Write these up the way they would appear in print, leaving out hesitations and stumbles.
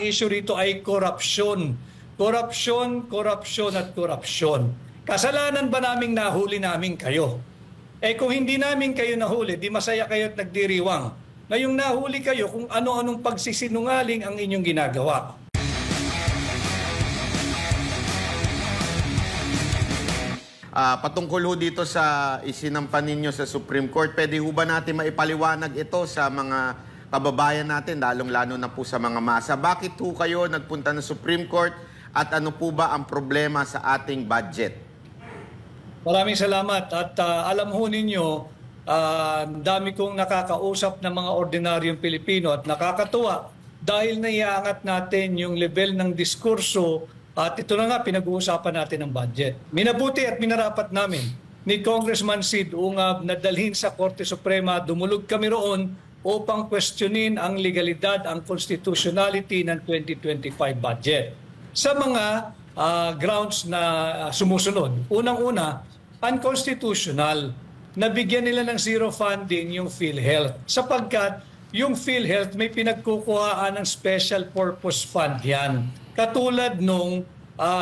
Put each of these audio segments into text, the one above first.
issue rito ay korupsyon. Korupsyon at korupsyon. Kasalanan ba naming nahuli namin kayo? Kung hindi namin kayo nahuli, di masaya kayo at nagdiriwang. Ngayong nahuli kayo kung ano-anong pagsisinungaling ang inyong ginagawa. Patungkol ho dito sa isinampan ninyo sa Supreme Court, pwede ho ba natin maipaliwanag ito sa mga kababayan natin, lalong-lalo na po sa mga masa? Bakit ho kayo nagpunta ng Supreme Court at ano po ba ang problema sa ating budget? Maraming salamat at alam ho ninyo, dami kong nakakausap ng mga ordinaryong Pilipino at nakakatuwa dahil naiaangat natin yung level ng diskurso at ito na nga pinag-uusapan natin ang budget. Minabuti at minarapat namin ni Congressman Sid Ungab na dalhin sa Korte Suprema, dumulog kami roon upang questionin ang legalidad, ang constitutionality ng 2025 budget. Sa mga grounds na sumusunod, unang-una, unconstitutional. Nabigyan nila ng zero funding yung PhilHealth sapagkat yung PhilHealth may pinagkukuhaan ng special purpose fund yan. Katulad nung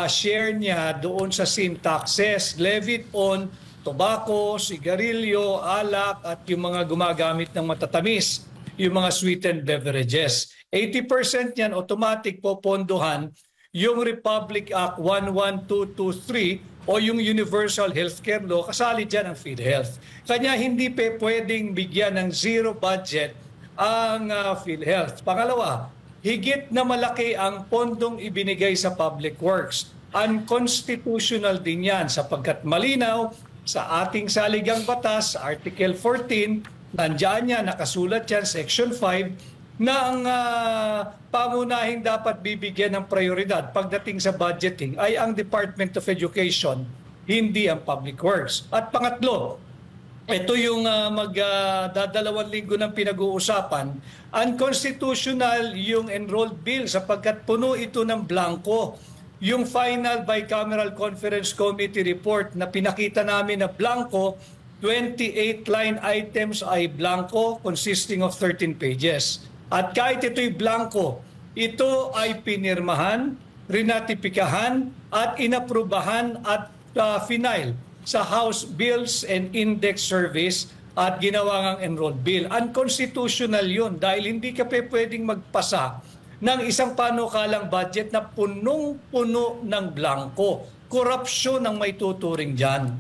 share niya doon sa sin taxes levied on tobacco, sigarilyo, alak at yung mga gumagamit ng matatamis, yung mga sweetened beverages. 80% yan automatic popondohan yung Republic Act 11223 o yung Universal Healthcare Law, kasali dyan ang PhilHealth. Kanya hindi pwedeng bigyan ng zero budget ang PhilHealth. Pangalawa, higit na malaki ang pondong ibinigay sa public works. Unconstitutional din yan sapagkat malinaw sa ating saligang batas, Article 14, nandiyan yan, nakasulat yan, Section 5, na ang pangunahing dapat bibigyan ng prioridad pagdating sa budgeting ay ang Department of Education, hindi ang Public Works. At pangatlo, ito yung magdadalawang linggo ng pinag-uusapan, unconstitutional yung enrolled bill sapagkat puno ito ng blanco. Yung final bicameral conference committee report na pinakita namin na blanco, 28 line items ay blanco consisting of 13 pages. At kahit ito'y blanco, ito ay pinirmahan, rinatipikahan at inaprubahan at final sa House Bills and Index Service at ginawa ngang enrolled bill. Unconstitutional yun dahil hindi ka pwedeng magpasa ng isang panukalang budget na punong-puno ng blanco. Korupsyon ang may tuturing dyan.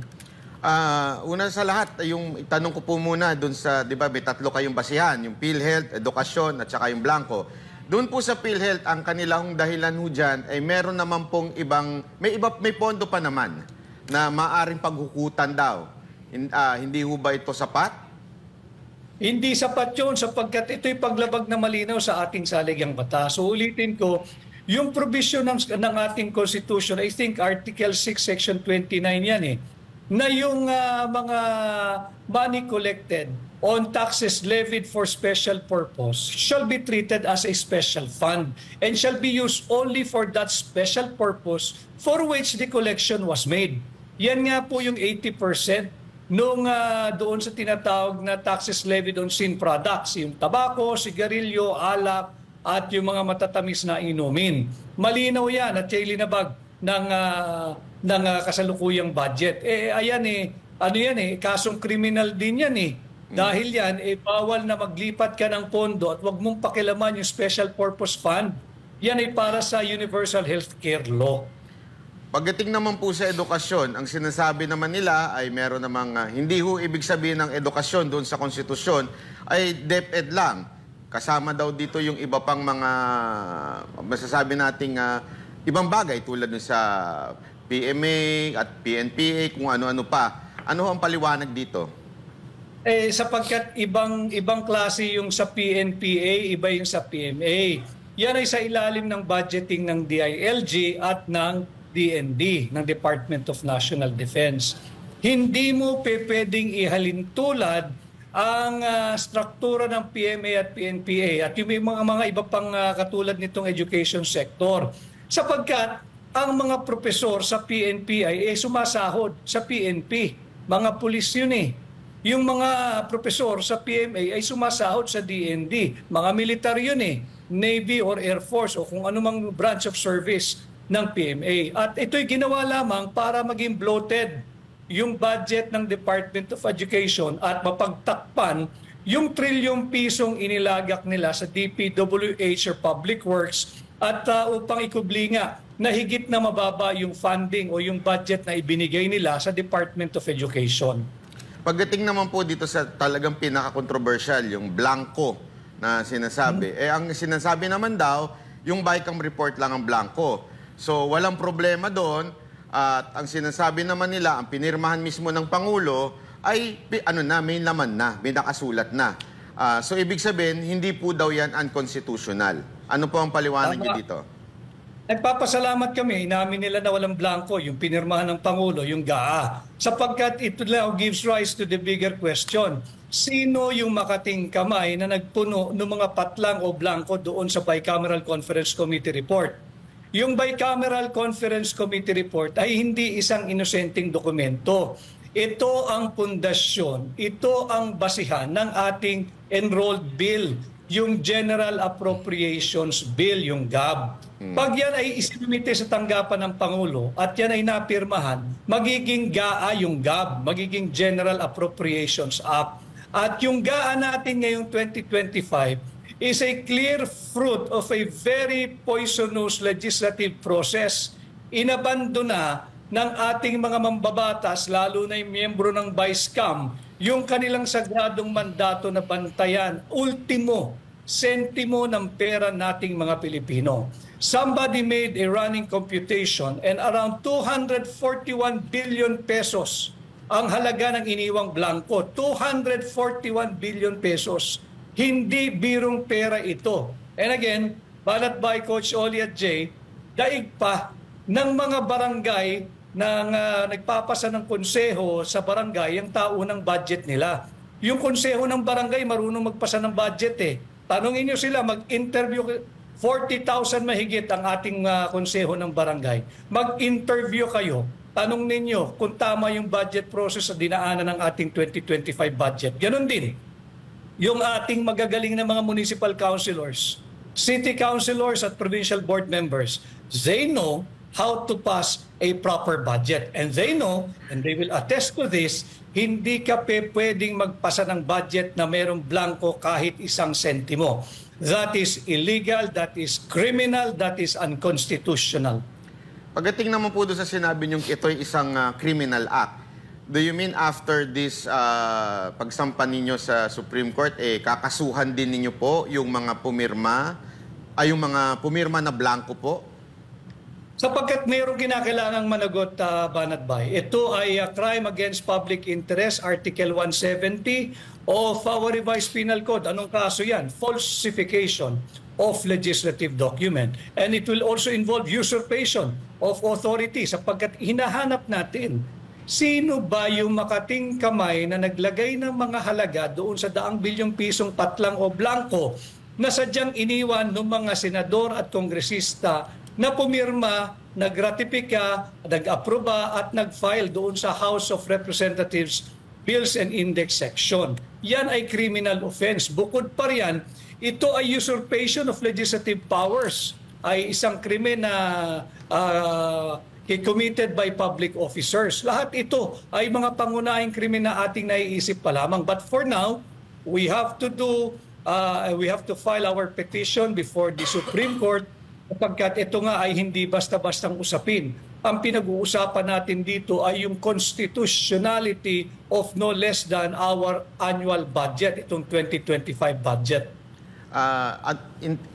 Una sa lahat, yung tanong ko po muna doon sa, di ba, may tatlo kayong basihan, yung PhilHealth, edukasyon, at saka yung blanco. Doon po sa PhilHealth, ang kanilang dahilan ho dyan ay meron naman pong ibang, may pondo pa naman na maaring paghukutan daw. Hindi ho ba ito sapat? Hindi sapat yun sapagkat ito'y paglabag na malinaw sa ating saligang batas. So ulitin ko, yung provision ng ating Constitution, I think Article 6, Section 29 yan na yung mga money collected on taxes levied for special purpose shall be treated as a special fund and shall be used only for that special purpose for which the collection was made. Yan nga po yung 80% nung doon sa tinatawag na taxes levied on sin products, yung tabako, sigarilyo, alak, at yung mga matatamis na inumin. Malinaw yan at yung linabag ng kasalukuyang budget. Ayan kasong kriminal din yan Dahil yan, bawal na maglipat ka ng pondo at wag mong pakilaman yung special purpose fund. Yan ay para sa Universal Healthcare Law. Pagdating naman po sa edukasyon, ang sinasabi naman nila ay meron namang hindi ho ibig sabihin ng edukasyon doon sa konstitusyon ay DepEd lang. Kasama daw dito yung iba pang mga masasabi nating ibang bagay tulad ng sa PMA at PNPA, kung ano-ano pa. Ano ang paliwanag dito? Sapagkat ibang klase yung sa PNPA, iba yung sa PMA. Yan ay sa ilalim ng budgeting ng DILG at ng DND, ng Department of National Defense. Hindi mo pwedeng ihalintulad ang struktura ng PMA at PNPA at yung mga iba pang katulad nitong education sector. Sapagkat ang mga propesor sa PNP ay sumasahod sa PNP. Mga pulis yun Yung mga propesor sa PMA ay sumasahod sa DND. Mga militar yun Navy or Air Force o kung anumang branch of service ng PMA. At ito'y ginawa lamang para maging bloated yung budget ng Department of Education at mapagtakpan yung trilyong pisong inilagak nila sa DPWH or Public Works at upang ikubli nga na higit na mababa yung funding o yung budget na ibinigay nila sa Department of Education. Pagdating naman po dito sa talagang pinaka-controversial, yung blanco na sinasabi, ang sinasabi naman daw, yung BICAM report lang ang blanco. So walang problema doon at ang sinasabi naman nila, ang pinirmahan mismo ng Pangulo, ay may laman na, may nakasulat na. So ibig sabihin, hindi po daw yan unconstitutional. Ano po ang paliwanag niyo dito? Nagpapasalamat kami, inamin nila na walang blanco, yung pinirmahan ng Pangulo, yung GAA. Sapagkat ito now gives rise to the bigger question. Sino yung makating kamay na nagpuno ng mga patlang o blanco doon sa Bicameral Conference Committee report? Yung Bicameral Conference Committee report ay hindi isang inosenteng dokumento. Ito ang pundasyon, ito ang basihan ng ating enrolled bill, yung General Appropriations Bill, yung GAB. Pag yan ay isinumite sa tanggapan ng Pangulo at yan ay napirmahan, magiging GAA yung GAB, magiging General Appropriations Act. At yung GAA natin ngayong 2025 is a clear fruit of a very poisonous legislative process. Inabando na ng ating mga mambabatas, lalo na yung miyembro ng BICAM, yung kanilang sagradong mandato na bantayan, ultimo, sentimo ng pera nating mga Pilipino. Somebody made a running computation and around 241 billion pesos ang halaga ng iniwang blanco. 241 billion pesos. Hindi birong pera ito. And again, balat by Coach Oli at Jay, daig pa ng mga barangay nang nagpapasa ng konseho sa barangay ang taunang budget nila. Yung konseho ng barangay marunong magpasa ng budget eh. Tanungin nyo sila, mag-interview, 40,000 mahigit ang ating konseho ng barangay. Mag-interview kayo, tanong ninyo kung tama yung budget process sa dinaanan ng ating 2025 budget. Ganon din, yung ating magagaling na mga municipal councilors, city councilors at provincial board members, they know how to pass a proper budget. And they know, and they will attest to this, hindi ka pwedeng magpasa ng budget na merong blanco kahit isang sentimo. That is illegal, that is criminal, that is unconstitutional. Pagdating naman po doon sa sinabi niyong ito'y isang criminal act, do you mean after this pagsampa ninyo sa Supreme Court, kakasuhan din ninyo po yung mga pumirma, yung mga pumirma na blanco po? Sapagkat mayroong kinakailangang managot, Banat Bay. Ito ay crime against public interest, Article 170 of our revised penal code. Anong kaso yan? Falsification of legislative document. And it will also involve usurpation of authority sapagkat hinahanap natin sino ba yung makating kamay na naglagay ng mga halaga doon sa daang bilyong pisong patlang o blanco na sadyang iniwan ng mga senador at kongresista na pumirma, nagratipika, nag-aproba at nag-file doon sa House of Representatives Bills and Index Section. Yan ay criminal offense. Bukod pa riyan, ito ay usurpation of legislative powers. Ay isang krimen na committed by public officers. Lahat ito ay mga pangunahing krimen na ating naiisip pa lamang. But for now, we have to file our petition before the Supreme Court sapagkat ito nga ay hindi basta-bastang usapin. Ang pinag-uusapan natin dito ay yung constitutionality of no less than our annual budget, itong 2025 budget.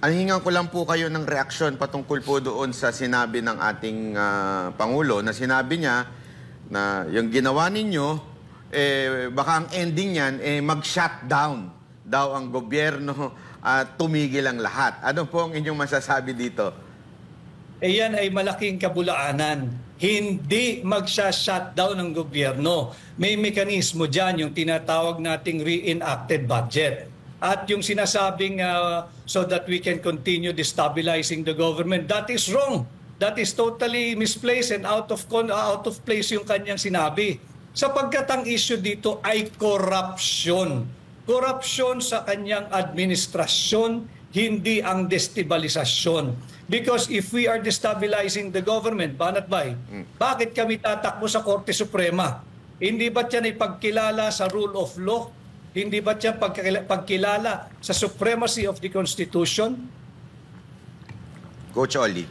Hingan ko lang po kayo ng reaksyon patungkol po doon sa sinabi ng ating Pangulo na sinabi niya na yung ginawa ninyo, baka ang ending niyan, mag-shutdown daw ang gobyerno at tumigil ang lahat. Ano po ang inyong masasabi dito? Yan ay malaking kabulaanan. Hindi magsha-shutdown ng gobyerno. May mekanismo dyan, yung tinatawag nating reenacted budget. At yung sinasabing so that we can continue destabilizing the government, that is wrong. That is totally misplaced and out of place yung kanyang sinabi. Sapagkat ang issue dito ay corruption. Korupsyon sa kanyang administrasyon, hindi ang destabilisasyon. Because if we are destabilizing the government, Banat Bay, bakit kami tatakbo sa Korte Suprema? Hindi ba yan ay pagkilala sa rule of law? Hindi ba yan pagkilala sa supremacy of the Constitution? Coach Oli.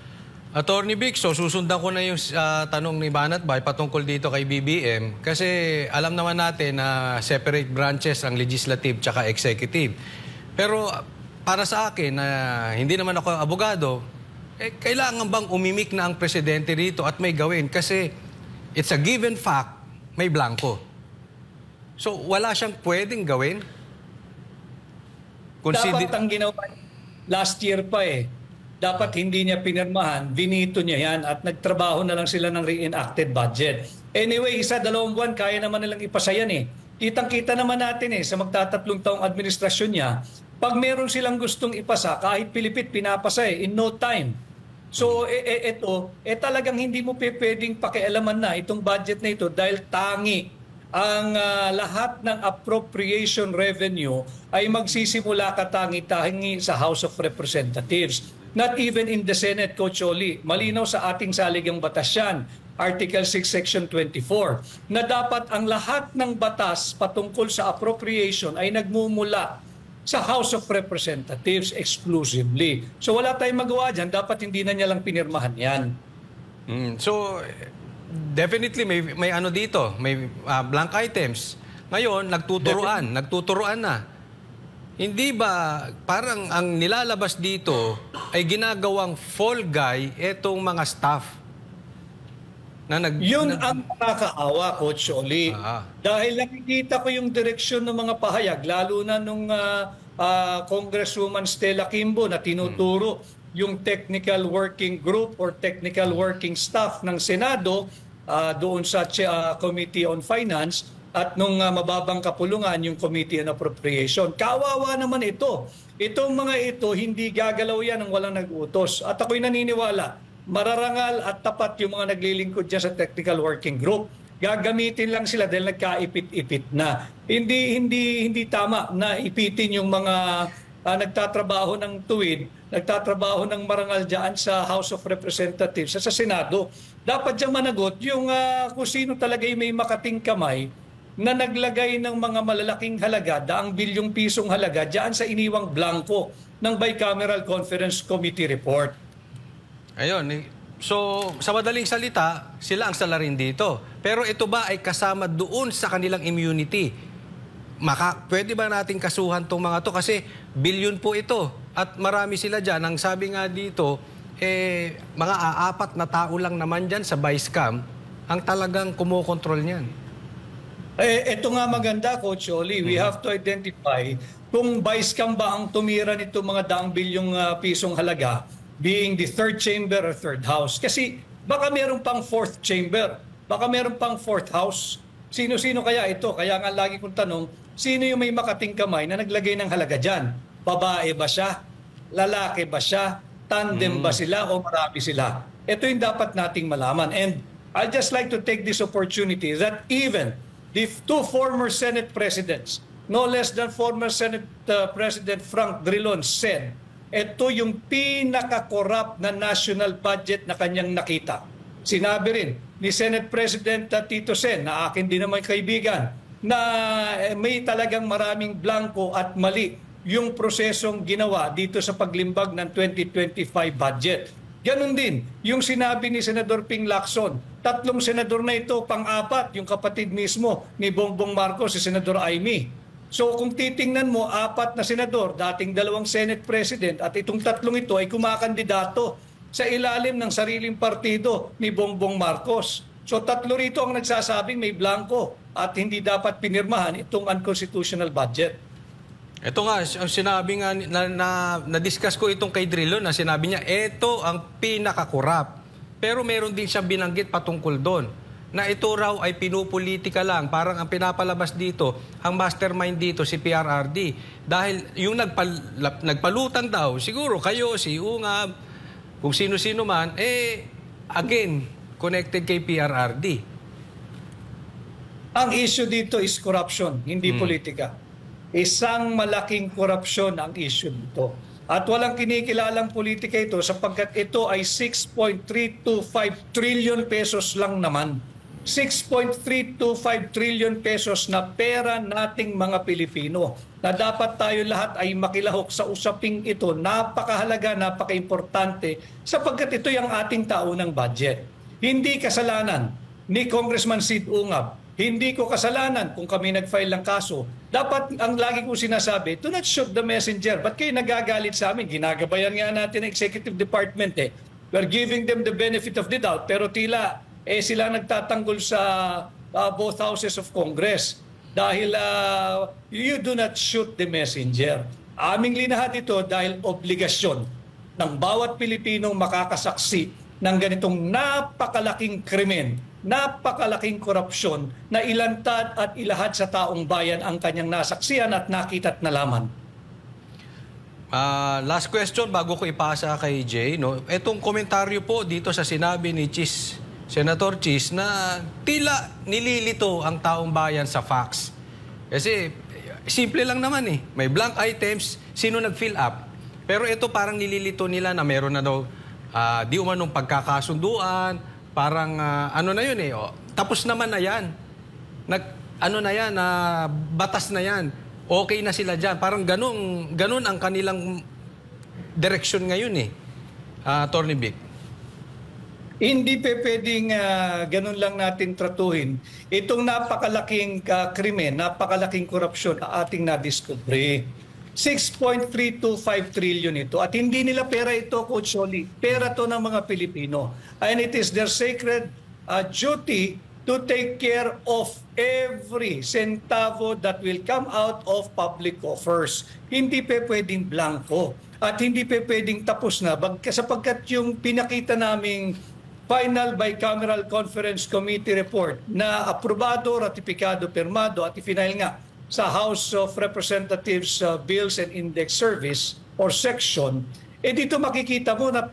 Attorney Vic, so susundan ko na yung tanong ni Banat Bay patungkol dito kay BBM kasi alam naman natin na separate branches ang legislative tsaka executive. Pero para sa akin na hindi naman ako abogado, kailangan bang umimik na ang presidente rito at may gawin? Kasi it's a given fact, may blanco. So wala siyang pwedeng gawin? Dapat ang ginawa last year pa dapat hindi niya pinirmahan, vinito niya yan at nagtrabaho na lang sila ng reenacted budget. Anyway, 1-2 buwan, kaya naman nilang ipasa yan Kitang-kita naman natin sa magtatatlong taong administrasyon niya, pag meron silang gustong ipasa, kahit pilipit, pinapasa in no time. So, ito, talagang hindi mo pwedeng pakialaman na itong budget na ito dahil tangi ang lahat ng appropriation revenue ay magsisimula katangi-tangi sa House of Representatives. Not even in the Senate, Coach Oli. Malinaw sa ating saligang batas yan, Article 6, Section 24, na dapat ang lahat ng batas patungkol sa appropriation ay nagmumula sa House of Representatives exclusively. So wala tayong magawa dyan, dapat hindi na niya lang pinirmahan yan. So, definitely may ano dito, may blank items. Ngayon, nagtuturuan na. Hindi ba parang ang nilalabas dito ay ginagawang fall guy etong mga staff? Yun ang nakakaawa, Coach Oli. Dahil nakikita ko yung direksyon ng mga pahayag, lalo na nung Congresswoman Stella Kimbo na tinuturo yung technical working group or technical working staff ng Senado doon sa Committee on Finance at nung mababang kapulungan yung Committee on Appropriation. Kawawa naman ito. Itong mga ito, hindi gagalaw yan ng walang nag-utos. At ako'y naniniwala, mararangal at tapat yung mga naglilingkod dyan sa technical working group. Gagamitin lang sila dahil nagkaipit-ipit na. Hindi tama na ipitin yung mga nagtatrabaho ng tuwid, nagtatrabaho ng marangal dyan sa House of Representatives, sa Senado. Dapat dyan managot yung kung sino talaga may makating kamay na naglagay ng mga malalaking halaga, daang bilyong pisong halaga dyan sa iniwang blanco ng Bicameral Conference Committee report. Ayun. So, sa madaling salita, sila ang salarin dito. Pero ito ba ay kasama doon sa kanilang immunity? Pwede ba natin kasuhan tong mga to? Kasi bilyon po ito. At marami sila dyan. Ang sabi nga dito, mga 4 na tao lang naman dyan sa Vice-Cam ang talagang kumokontrol niyan. Ito nga maganda, Coach Oli. We have to identify kung Vice-Cam ba ang tumira nito mga daang bilyong pisong halaga, being the 3rd chamber or 3rd house. Kasi baka meron pang 4th chamber, baka meron pang 4th house. Sino-sino kaya ito? Kaya nga lagi kong tanong, sino yung may makating kamay na naglagay ng halaga dyan? Babae ba siya? Lalaki ba siya? Tandem ba sila o marami sila? Ito yung dapat nating malaman. And I'd just like to take this opportunity that even the 2 former Senate presidents, no less than former Senate President Frank Drilon said, ito yung pinaka-corrupt na national budget na kanyang nakita. Sinabi rin ni Senate President Tito Sen, na akin din naman kaibigan, na may talagang maraming blanco at mali yung prosesong ginawa dito sa paglimbag ng 2025 budget. Ganon din yung sinabi ni Senador Ping Lacson. 3 senador na ito, pang-4, yung kapatid mismo ni Bongbong Marcos, si Senador Amy. So kung titingnan mo, 4 na senador, dating 2 Senate President, at itong 3 ito ay kumakandidato sa ilalim ng sariling partido ni Bongbong Marcos. So 3 rito ang nagsasabing may blanco at hindi dapat pinirmahan itong unconstitutional budget. Ito nga, sinabi nga, na-discuss ko itong kay Drilon, na sinabi niya, ito ang pinaka-corrupt. Pero meron din siya binanggit patungkol doon, na ito raw ay pinupolitika lang. Parang ang pinapalabas dito, ang mastermind dito, si PRRD. Dahil yung nagpalutang daw, siguro kayo, si Ungab, kung sino-sino man, again, connected kay PRRD. Ang issue dito is corruption, hindi politika. Isang malaking korupsyon ang issue nito. At walang kinikilalang politika ito sapagkat ito ay 6.325 trillion pesos lang naman. 6.325 trillion pesos na pera nating mga Pilipino na dapat tayo lahat ay makilahok sa usaping ito. Napakahalaga, napaka-importante sapagkat ito yung ating taunang budget. Hindi kasalanan ni Congressman Sid Ungab. Hindi ko kasalanan kung kami nag-file ng kaso. Dapat, ang lagi ko sinasabi, do not shoot the messenger. Ba't kayo nagagalit sa amin? Ginagabayan nga natin ang executive department eh. We're giving them the benefit of the doubt. Pero tila, sila nagtatanggol sa both houses of Congress. Dahil you do not shoot the messenger. Aming linahad ito dahil obligasyon ng bawat Pilipinong makakasaksi ng ganitong napakalaking krimen, napakalaking korupsyon na ilantad at ilahad sa taong bayan ang kanyang nasaksihan at nakita at nalaman. Last question bago ko ipasa kay Jay. No? Itong komentaryo po dito sa sinabi ni Senator Chis na tila nililito ang taong bayan sa facts. Kasi simple lang naman eh. May blank items, sino nag-fill up? Pero ito parang nililito nila na meron na daw di umanong pagkakasunduan, parang ano na yun eh, tapos naman na yan. Batas na yan. Okay na sila dyan. Parang ganun ang kanilang direksyon ngayon eh. Attorney Vic. Hindi pwedeng ganun lang natin tratuhin. Itong napakalaking krimen, napakalaking korupsyon na ating nadiskubre. 6.325 trillion ito. At hindi nila pera ito, Coach Oli. Pera to ng mga Pilipino. And it is their sacred duty to take care of every centavo that will come out of public coffers. Hindi pwedeng blanco. At hindi pwedeng tapos na. Sapagkat yung pinakita naming Final Bicameral Conference Committee report na aprobado, ratipikado, pirmado at ifinail nga sa House of Representatives Bills and Index Service or Section, dito makikita mo na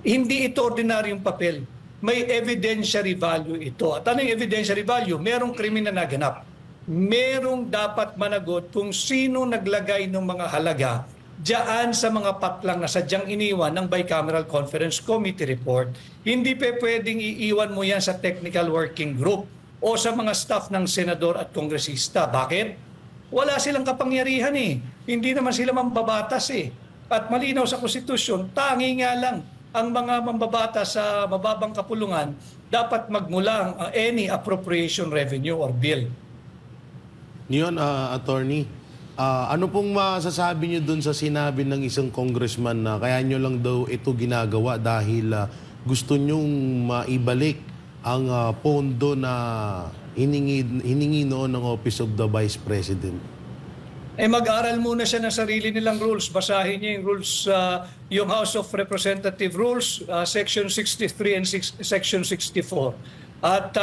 hindi ito ordinaryong papel. May evidentiary value ito. At ano yung evidentiary value? Merong krimen na naganap. Merong dapat managot kung sino naglagay ng mga halaga diyan sa mga patlang na sadyang iniwan ng Bicameral Conference Committee report. Hindi pwedeng iiwan mo yan sa technical working group o sa mga staff ng senador at kongresista. Bakit? Wala silang kapangyarihan eh. Hindi naman sila mambabatas eh. At malinaw sa konstitusyon, tangi nga lang ang mga mambabatas sa mababang kapulungan dapat magmulang any appropriation revenue or bill. Ngayon, Attorney, ano pong masasabi niyo dun sa sinabi ng isang congressman na kaya niyo lang daw ito ginagawa dahil gusto niyong maibalik ang pondo na hiningi noon ng Office of the Vice President? Mag-aral muna siya ng sarili nilang rules. Basahin niya yung rules, yung House of Representative Rules, Section 63 and Section 64. At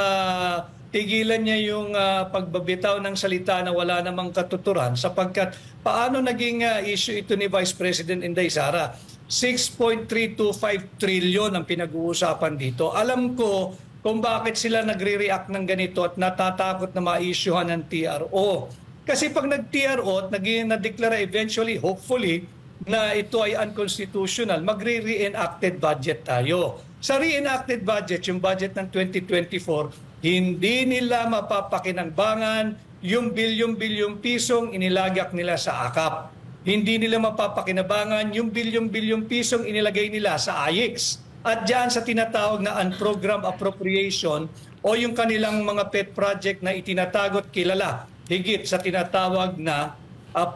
tigilan niya yung pagbabitaw ng salita na wala namang katuturan sapagkat paano naging issue ito ni Vice President Inday Sara? 6.325 trillion ang pinag-uusapan dito. Alam ko kung bakit sila nagre-react ng ganito at natatakot na ma-issuehan ng TRO. Kasi pag nag-TRO at na-declare eventually, hopefully, na ito ay unconstitutional, magre-reenacted budget tayo. Sa reenacted budget, yung budget ng 2024, hindi nila mapapakinangbangan yung bilyong-bilyong pisong inilagak nila sa AKAP. Hindi nila mapapakinabangan yung bilyong-bilyong pisong inilagay nila sa AIX. At diyan sa tinatawag na unprogrammed appropriation o yung kanilang mga pet project na itinatagot kilala higit sa tinatawag na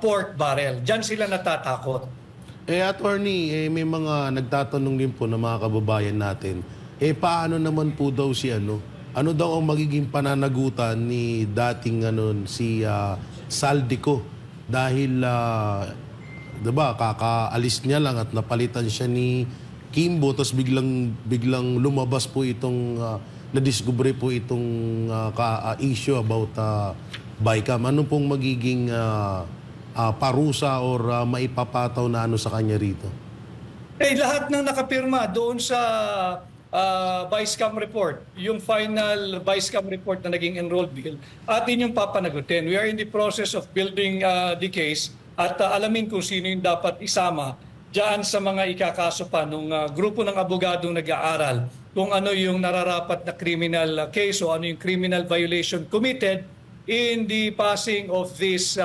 pork barrel. Diyan sila natatakot. Attorney, may mga nagtatanong din po ng mga kababayan natin, paano naman po daw si ano daw ang magiging pananagutan ni dating si Saldico dahil diba, kakaalis niya lang at napalitan siya ni Kimbo, tapos biglang lumabas po itong nadiskubre po itong issue about Bicam. Ano pong magiging parusa or maipapataw na sa kanya rito? Lahat ng nakapirma doon sa Vice-Cam report, yung final Vice-Cam report na naging enrolled bill, atin yung papanagutin. We are in the process of building the case at alamin kung sino yung dapat isama diyan sa mga ikakaso pa ng grupo ng abogadong nag-aaral kung ano yung nararapat na criminal case o ano yung criminal violation committed in the passing of this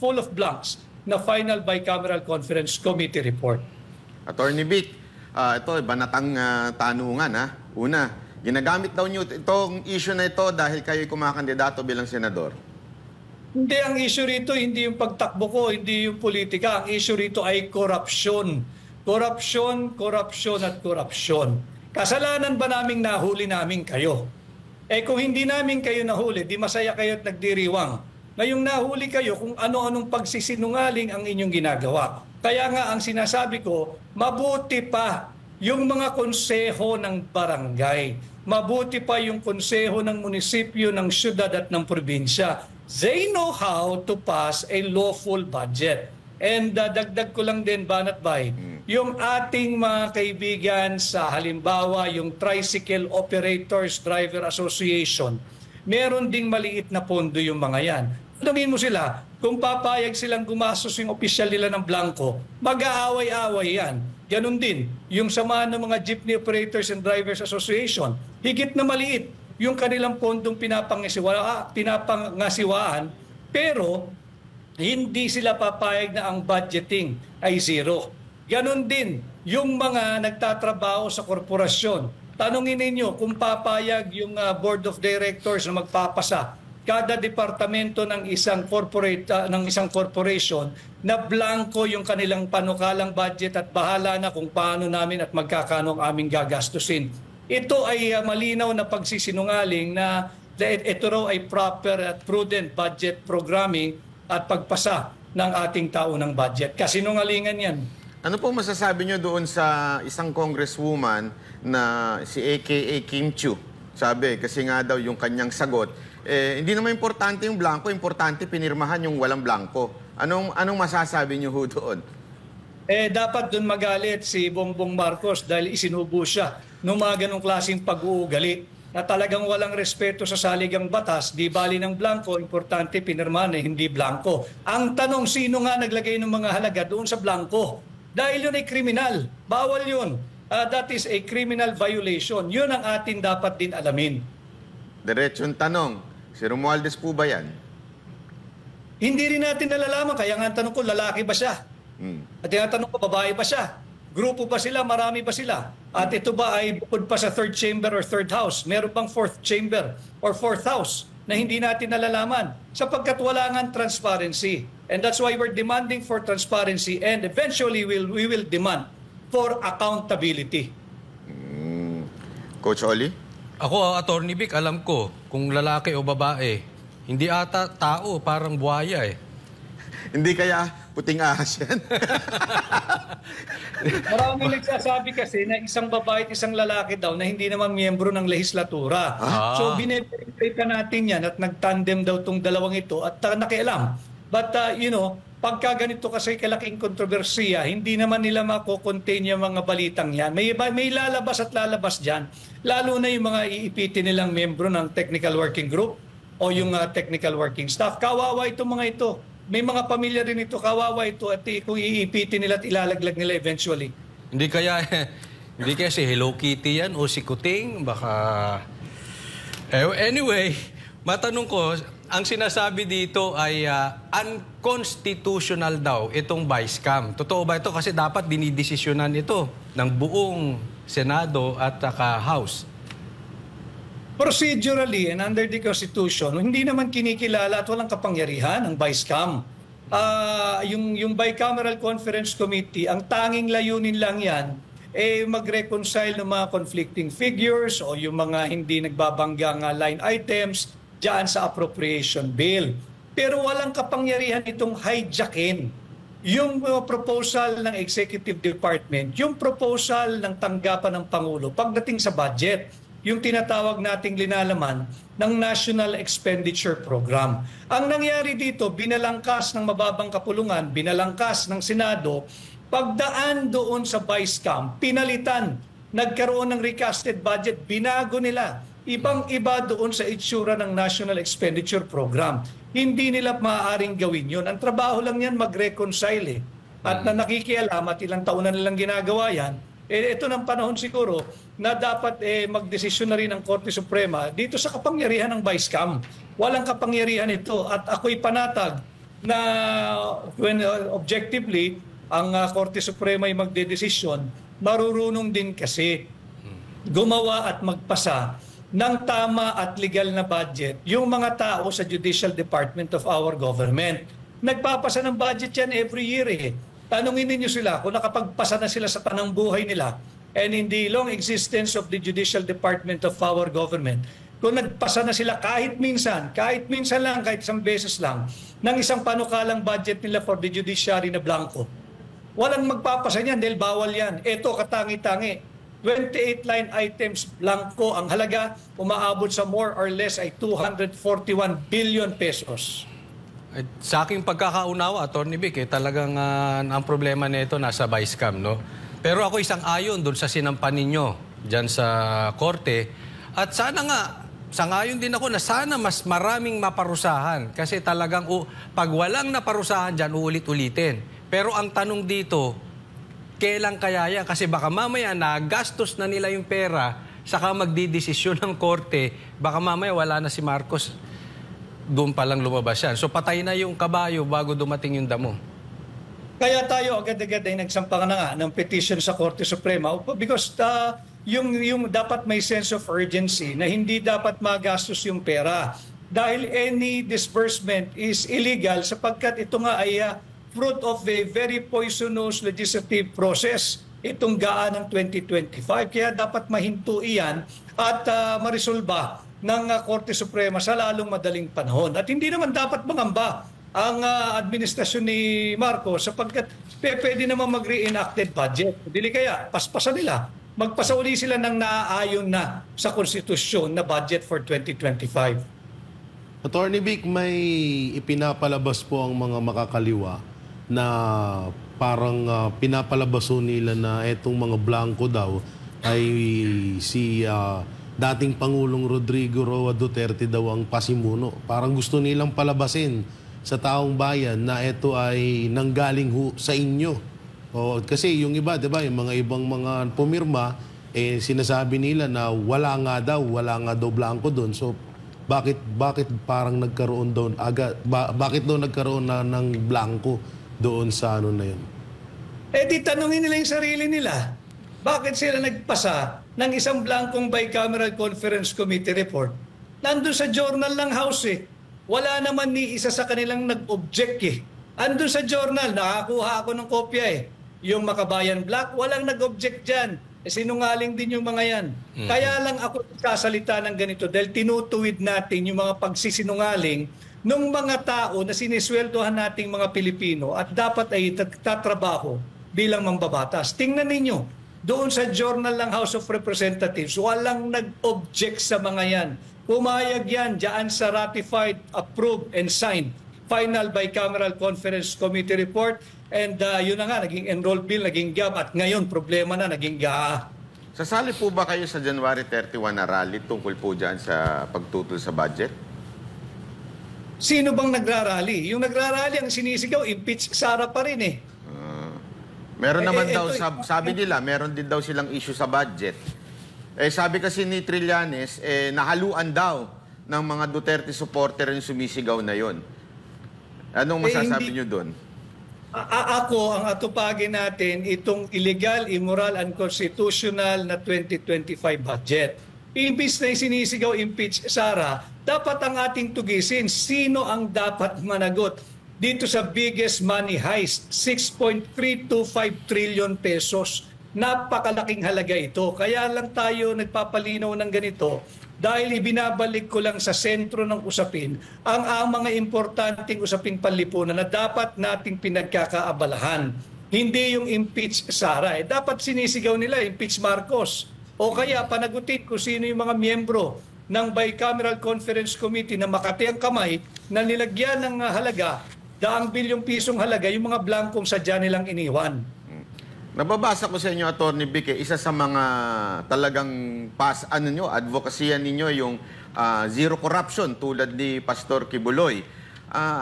full of blanks na final bicameral conference committee report. Attorney Vic, ito banatang tanungan ha. Una, ginagamit daw niyo itong issue na ito dahil kayo'y kumakandidato bilang senador. Hindi, ang issue rito hindi yung pagtakbo ko, hindi yung politika. Ang issue rito ay korupsyon. Korupsyon, korupsyon at korupsyon. Kasalanan ba naming nahuli namin kayo? Kung hindi namin kayo nahuli, di masaya kayo at nagdiriwang. Ngayong nahuli kayo kung ano-anong pagsisinungaling ang inyong ginagawa. Kaya nga ang sinasabi ko, mabuti pa yung mga konseho ng barangay. Mabuti pa yung konseho ng munisipyo, ng syudad at ng probinsya. They know how to pass a lawful budget. And dagdag ko lang din, Banat Bay, yung ating mga kaibigan sa halimbawa, yung Tricycle Operators Driver Association, meron ding maliit na pondo yung mga yan. Tanungin mo sila, kung papayag silang gumastos yung opisyal nila ng blanco, mag-aaway-aaway yan. Ganon din, yung samahan ng mga Jeepney Operators and Drivers Association, higit na maliit yung kanilang pondong pinapangasiwaan, pero hindi sila papayag na ang budgeting ay zero. Ganon din yung mga nagtatrabaho sa korporasyon. Tanungin ninyo kung papayag yung board of directors na magpapasa kada departamento ng isang corporation na blanco yung kanilang panukalang budget at bahala na kung paano namin at magkakano ang aming gagastusin. Ito ay malinaw na pagsisinungaling na ito raw ay proper at prudent budget programming at pagpasa ng ating taunang budget. Kasinungalingan yan. Ano po masasabi nyo doon sa isang congresswoman na si AKA Kim Chiu? Sabi, kasi nga daw yung kanyang sagot, hindi naman importante yung blanco, importante pinirmahan yung walang blanco. Anong masasabi nyo ho doon? Dapat doon magalit si Bongbong Marcos dahil isinubo siya ng mga ganong klaseng pag-uugali na talagang walang respeto sa saligang batas, di bali ng blanco, importante pinirmahan hindi blanco. Ang tanong, sino nga naglagay ng mga halaga doon sa blanco? Dahil yun ay kriminal. Bawal yun. That is a criminal violation. Yun ang atin dapat din alamin. Diretsong tanong, si Romualdez po ba yan? Hindi rin natin nalalaman. Kaya nga ang tanong ko, lalaki ba siya? At tinatanong ko, babae ba siya? Grupo ba sila? Marami ba sila? At ito ba ay bukod pa sa third chamber or third house? Meron bang fourth chamber or fourth house na hindi natin nalalaman? Sapagkat wala nga transparency. And that's why we're demanding for transparency and eventually we will demand for accountability. Coach Oli? Ako, Attorney Vic, alam ko kung lalaki o babae. Hindi ata tao, parang buhaya eh. Hindi kaya puting ahas yan? Maraming nagsasabi kasi na isang babae at isang lalaki daw na hindi naman miyembro ng lehislatura. So bine-verify pa natin yan at nagtandem daw tong dalawang ito at nakialam. But pagka ganito kasi kalaking kontrobersiya, hindi naman nila mako-contain yung mga balitang yan. May lalabas at lalabas dyan, lalo na yung mga iipitin nilang miyembro ng technical working group o yung technical working staff. Kawawa itong mga ito. May mga pamilya rin ito, kawawa ito at kung iipitin nila at ilalaglag nila eventually. Hindi kaya si Hello Kitty yan o si Kuting, baka... Anyway, matanong ko, ang sinasabi dito ay unconstitutional daw itong vice cam. Totoo ba ito? Kasi dapat dinidesisyonan ito ng buong Senado at House. Procedurally and under the Constitution, hindi naman kinikilala at walang kapangyarihan ang vice cam. Yung bicameral conference committee, ang tanging layunin lang yan, mag-reconcile ng mga conflicting figures o yung mga hindi nagbabanggang line items dyan sa appropriation bill. Pero walang kapangyarihan itong hijackin yung proposal ng Executive Department, yung proposal ng tanggapan ng Pangulo pagdating sa budget, yung tinatawag nating linalaman ng National Expenditure Program. Ang nangyari dito, binalangkas ng mababang kapulungan, binalangkas ng Senado, pagdaan doon sa Vice Cam, pinalitan, nagkaroon ng recasted budget, binago nila ibang-iba doon sa itsura ng National Expenditure Program. Hindi nila maaaring gawin yun. Ang trabaho lang yan mag-reconcile. At na nakikialam at ilang taon na nilang ginagawa yan, ito ng panahon siguro na dapat magdesisyon na rin ang Korte Suprema dito sa kapangyarihan ng Vice-Cam. Walang kapangyarihan ito at ako'y panatag na when objectively ang Korte Suprema ay magdedesisyon, marurunong din kasi gumawa at magpasa ng tama at legal na budget yung mga tao sa Judicial Department of our government. Nagpapasa ng budget yan every year eh. Tanungin ninyo sila kung nakapagpasa na sila sa tanang buhay nila and in the long existence of the Judicial Department of our government, kung nagpasa na sila kahit minsan lang, kahit isang beses lang, ng isang panukalang budget nila for the judiciary na blanco. Walang magpapasa niyan dahil bawal yan. Ito, katangi-tangi. 28 line items blanco ang halaga, umaabot sa more or less ay 241 billion pesos. At sa aking pagkakaunawa, Atty. Vic, talagang ang problema nito nasa Vice-Cam, no? Pero ako isang ayon doon sa sinampan ninyo dyan sa korte. At sana nga, sangayon din ako na sana mas maraming maparusahan. Kasi talagang pag walang naparusahan dyan, uulit-ulitin. Pero ang tanong dito, kailan kaya yan? Kasi baka mamaya nagastos na nila yung pera, saka magdidesisyon ng korte, baka mamaya wala na si Marcos, doon pa lang lumabas yan. So patay na yung kabayo bago dumating yung damo. Kaya tayo agad-agad ay nagsampa na nga ng petition sa Korte Suprema because yung dapat may sense of urgency na hindi dapat magastos yung pera. Dahil any disbursement is illegal sapagkat ito nga ay fruit of a very poisonous legislative process, itong gaan ng 2025. Kaya dapat mahinto iyan at marisolba ng Korte Suprema sa lalong madaling panahon. At hindi naman dapat mangamba ang administrasyon ni Marcos sapagkat pwede naman mag-reenacted budget. Dili kaya, paspasan nila. Magpasa uli sila ng naaayon na sa konstitusyon na budget for 2025. Attorney Vic, may ipinapalabas po ang mga makakaliwa na parang pinapalabaso nila na etong mga blanco daw ay si dating Pangulong Rodrigo Roa Duterte daw ang pasimuno. Parang gusto nilang palabasin sa taong bayan na ito ay nanggaling sa inyo. Kasi yung iba, 'di ba, yung mga ibang mga pumirma sinasabi nila na wala nga daw blanco doon. So bakit parang nagkaroon doon bakit daw nagkaroon na ng blanco doon sa ano na 'yon? Di tanungin nila yung sarili nila. Bakit sila nagpasa ng isang blankong bicameral conference committee report? Nandun sa journal ng House eh. Wala naman ni isa sa kanilang nag-object eh. Andun sa journal, nakakuha ako ng kopya eh. Yung Makabayan Black, walang nag-object dyan. Sinungaling din yung mga yan. Kaya lang ako sasalita ng ganito dahil tinutuwid natin yung mga pagsisinungaling ng mga tao na sinisweldohan nating mga Pilipino at dapat ay tatrabaho bilang mambabatas. Tingnan ninyo, doon sa journal ng House of Representatives, walang nag-object sa mga yan. Pumayag yan dyan sa ratified, approved, and signed final bicameral conference committee report. And yun na nga, naging enrolled bill, naging GAB, at ngayon problema na, naging GAA. Sasali po ba kayo sa January 31 na rally tungkol po dyan sa pagtutol sa budget? Sino bang nagrarally? Yung nagrarally, ang sinisigaw, impeach Sara pa rin eh. Meron naman daw, sabi nila, meron din daw silang issue sa budget. Sabi kasi ni Trillanes, nahaluan daw ng mga Duterte supporter yung sumisigaw na yon. Anong masasabi nyo doon? Ako, ang atupagin natin, itong illegal, immoral, unconstitutional na 2025 budget. Imbis na sinisigaw impeach Sara, dapat ang ating tugisin, sino ang dapat managot dito sa biggest money heist, 6.325 trillion pesos. Napakalaking halaga ito. Kaya lang tayo nagpapalinaw ng ganito dahil ibinabalik ko lang sa sentro ng usapin ang mga importanteng usaping panlipunan na dapat nating pinagkakaabalahan. Hindi yung impeach Sara. Dapat sinisigaw nila impeach Marcos. O kaya panagutin kung sino yung mga miyembro ng Bicameral Conference Committee na makati ang kamay na nilagyan ng halaga, daang bilyong pisong halaga, yung mga blankong sadya nilang iniwan. Nababasa ko sa inyo, Attorney Vic, isa sa mga talagang advocacy ninyo yung zero corruption tulad ni Pastor Kibuloy.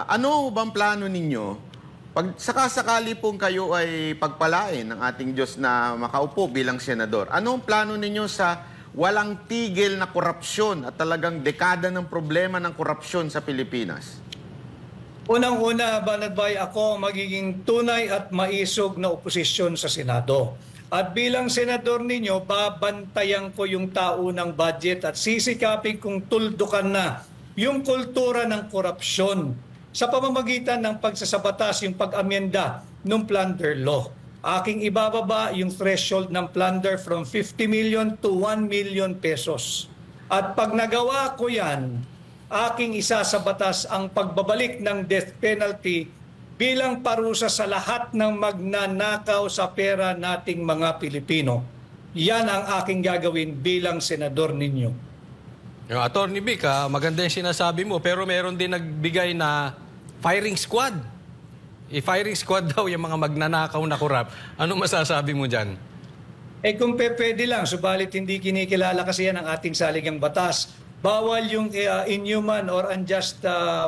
Ano bang plano ninyo pag sakasakali pong kayo ay pagpalain ng ating Diyos na makaupo bilang senador? Ano ang plano ninyo sa walang tigil na korupsyon at talagang dekada ng problema ng korupsyon sa Pilipinas? Unang-una, Banatbay, ako ang magiging tunay at maisog na oposisyon sa Senado. At bilang senador ninyo, babantayan ko yung taunang budget at sisikapin kong tuldukan na yung kultura ng korupsyon sa pamamagitan ng pagsasabatas, yung pag-amyenda ng plunder law. Aking ibababa yung threshold ng plunder from 50 million to 1 million pesos. At pag nagawa ko yan, aking isa sa batas ang pagbabalik ng death penalty bilang parusa sa lahat ng magnanakaw sa pera nating mga Pilipino. Yan ang aking gagawin bilang senador ninyo. Attorney Vic, maganda yung sinasabi mo, pero meron din nagbigay na firing squad. I-firing squad daw yung mga magnanakaw na korap. Ano masasabi mo dyan? Kung pwede lang, subalit hindi kinikilala kasi yan ang ating saligang batas. Bawal yung inhuman or unjust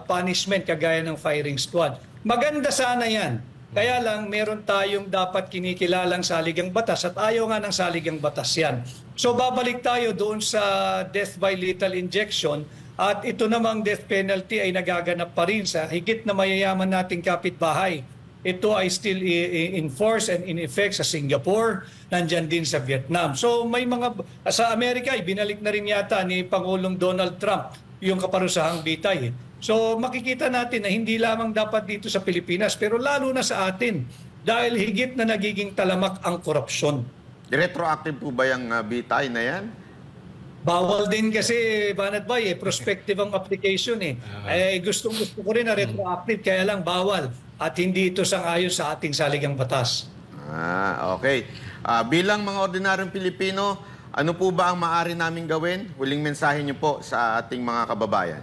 punishment kagaya ng firing squad. Maganda sana yan. Kaya lang meron tayong dapat kinikilalang saligang batas at ayaw nga ng saligang batas yan. So babalik tayo doon sa death by lethal injection at ito namang death penalty ay nagaganap pa rin sa higit na mayayaman nating kapitbahay. Ito ay still in force and in effect sa Singapore, nandyan din sa Vietnam. So may mga, sa Amerika, binalik na rin yata ni Pangulong Donald Trump yung kaparusahang bitay. So makikita natin na hindi lamang dapat dito sa Pilipinas, pero lalo na sa atin, dahil higit na nagiging talamak ang korupsyon. Retroactive po ba yung bitay na yan? Bawal din kasi, Banatbay, prospective ang application eh. Gustong-gusto ko rin na retroactive, kaya lang bawal. At hindi ito sang-ayon sa ating saligang batas. Okay. Bilang mga ordinaryong Pilipino, ano po ba ang maaari namin gawin? Huling mensahe niyo po sa ating mga kababayan.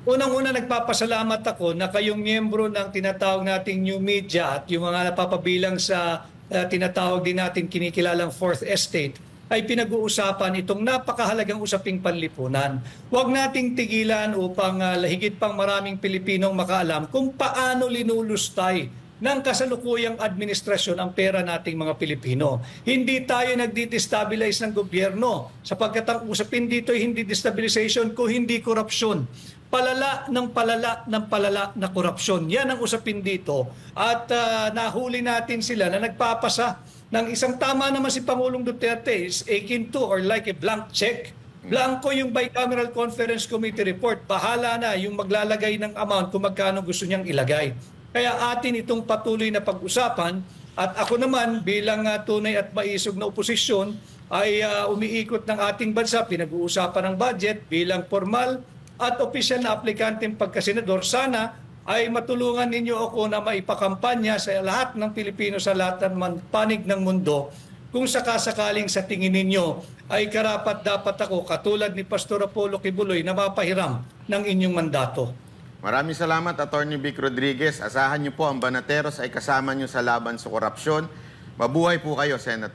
Unang-una, nagpapasalamat ako na kayong miyembro ng tinatawag nating new media at yung mga napapabilang sa tinatawag din natin kinikilalang Fourth Estate ay pinag-uusapan itong napakahalagang usaping panlipunan. Huwag nating tigilan upang higit pang maraming Pilipinong makaalam kung paano linulustay ng kasalukuyang administrasyon ang pera nating mga Pilipino. Hindi tayo nagdi-destabilize ng gobyerno sapagkat ang usapin dito ay hindi destabilization kung hindi korupsyon. Palala ng palala ng palala na korupsyon. Yan ang usapin dito. At nahuli natin sila na nagpapasa ng isang tama naman si Pangulong Duterte is akin to or like a blank check. Blanco yung Bicameral Conference Committee report. Bahala na yung maglalagay ng amount kung magkano gusto niyang ilagay. Kaya atin itong patuloy na pag-usapan at ako naman bilang tunay at maisog na oposisyon ay umiikot ng ating bansa. Pinag-uusapan ng budget bilang formal at opisyal na aplikanteng pagkasenador. Sana ay matulungan ninyo ako na maipakampanya sa lahat ng Pilipino sa lahat ng panig ng mundo kung sakasakaling sa tingin ninyo ay karapat-dapat ako katulad ni Pastor Apollo Kibuloy na mapahiram ng inyong mandato. Maraming salamat, Attorney Vic Rodriguez. Asahan niyo po ang Banateros ay kasama niyo sa laban sa korupsyon. Mabuhay po kayo, Senator.